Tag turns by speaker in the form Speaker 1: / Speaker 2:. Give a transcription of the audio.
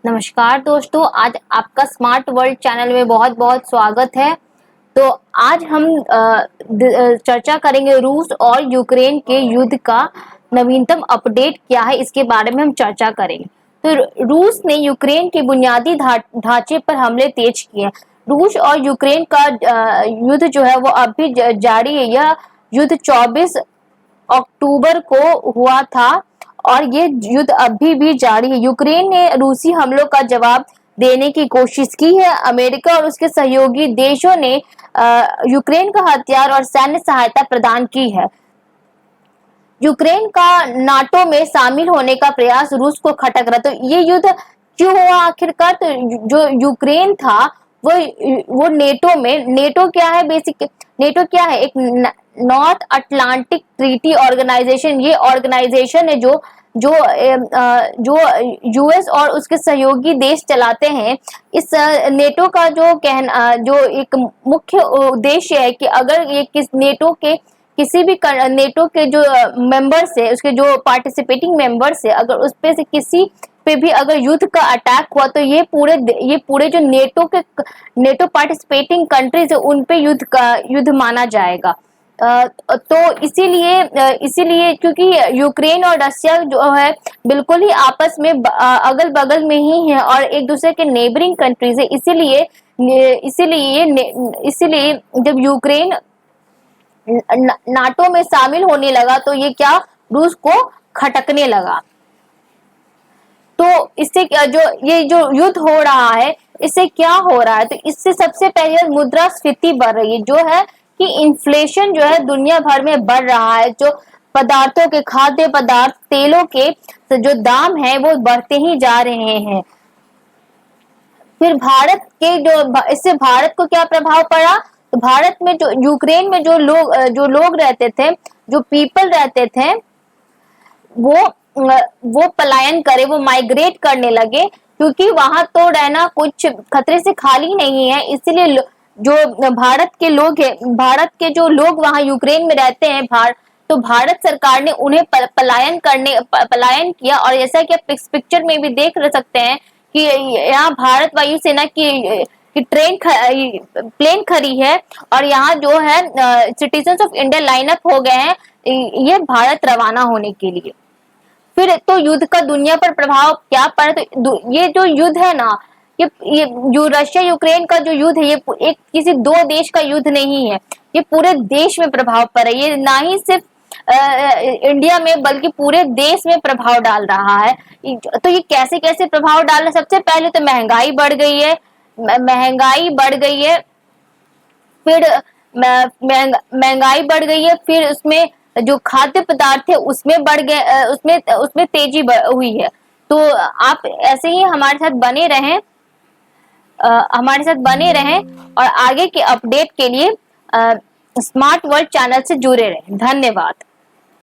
Speaker 1: नमस्कार दोस्तों, आज आपका स्मार्ट वर्ल्ड चैनल में बहुत बहुत स्वागत है। तो आज हम चर्चा करेंगे रूस और यूक्रेन के युद्ध का नवीनतम अपडेट क्या है, इसके बारे में हम चर्चा करेंगे। तो रूस ने यूक्रेन के बुनियादी ढांचे पर हमले तेज किए हैं। रूस और यूक्रेन का युद्ध जो है वो अभी जारी है। यह युद्ध 24 अक्टूबर को हुआ था और ये युद्ध अभी भी जारी है। यूक्रेन ने रूसी हमलों का जवाब देने की कोशिश की है। अमेरिका और उसके सहयोगी देशों ने यूक्रेन को हथियार और सैन्य सहायता प्रदान की है। यूक्रेन का नाटो में शामिल होने का प्रयास रूस को खटक रहा। तो ये युद्ध क्यों हुआ आखिरकार? तो जो यूक्रेन था वो नेटो क्या है? बेसिक नेटो क्या है? एक नॉर्थ अटलांटिक ट्रीटी ऑर्गेनाइजेशन। ये ऑर्गेनाइजेशन है जो यूएस और उसके सहयोगी देश चलाते हैं। इस नेटो का जो एक मुख्य उद्देश्य है कि अगर ये किसी भी नेटो के जो मेंबर्स है, उसके जो पार्टिसिपेटिंग मेंबर्स है, अगर उस पे से किसी पे भी अगर युद्ध का अटैक हुआ तो ये पूरे जो नेटो पार्टिसिपेटिंग कंट्रीज है उन पे युद्ध माना जाएगा। तो इसीलिए क्योंकि यूक्रेन और रशिया जो है बिल्कुल ही आपस में अगल बगल में ही है और एक दूसरे के नेबरिंग कंट्रीज है। इसीलिए जब यूक्रेन नाटो में शामिल होने लगा तो ये क्या रूस को खटकने लगा। तो इससे जो युद्ध हो रहा है इससे क्या हो रहा है? तो इससे सबसे पहले मुद्रास्फीति बढ़ रही है, जो है कि इन्फ्लेशन जो है दुनिया भर में बढ़ रहा है। जो पदार्थों के खाद्य पदार्थ तेलों के जो दाम है वो बढ़ते ही जा रहे हैं। फिर इससे भारत को क्या प्रभाव पड़ा? तो भारत में जो यूक्रेन में जो लोग रहते थे, जो पीपल रहते थे, वो पलायन करे, वो माइग्रेट करने लगे, क्योंकि वहां तो रहना कुछ खतरे से खाली नहीं है। इसलिए जो भारत के जो लोग वहां यूक्रेन में रहते हैं, तो भारत सरकार ने उन्हें पलायन किया। और जैसा कि आप इस पिक्चर में भी देख सकते हैं कि यहाँ भारत वायुसेना की प्लेन खड़ी है और यहाँ जो है सिटीजन्स ऑफ इंडिया लाइनअप हो गए हैं ये भारत रवाना होने के लिए। फिर तो युद्ध का दुनिया पर प्रभाव क्या पड़ा? तो ये जो युद्ध है ना, ये जो रशिया यूक्रेन का जो युद्ध है, ये एक किसी दो देश का युद्ध नहीं है, ये पूरे देश में प्रभाव पड़ा है। ये ना ही सिर्फ इंडिया में बल्कि पूरे देश में प्रभाव डाल रहा है। तो ये कैसे कैसे प्रभाव डाल रहा है? सबसे पहले तो महंगाई बढ़ गई है। फिर महंगाई बढ़ गई है। फिर उसमें जो खाद्य पदार्थ है उसमें बढ़ गए, उसमें तेजी हुई है। तो आप ऐसे ही हमारे साथ बने रहें और आगे के अपडेट के लिए स्मार्ट वर्ल्ड चैनल से जुड़े रहें। धन्यवाद।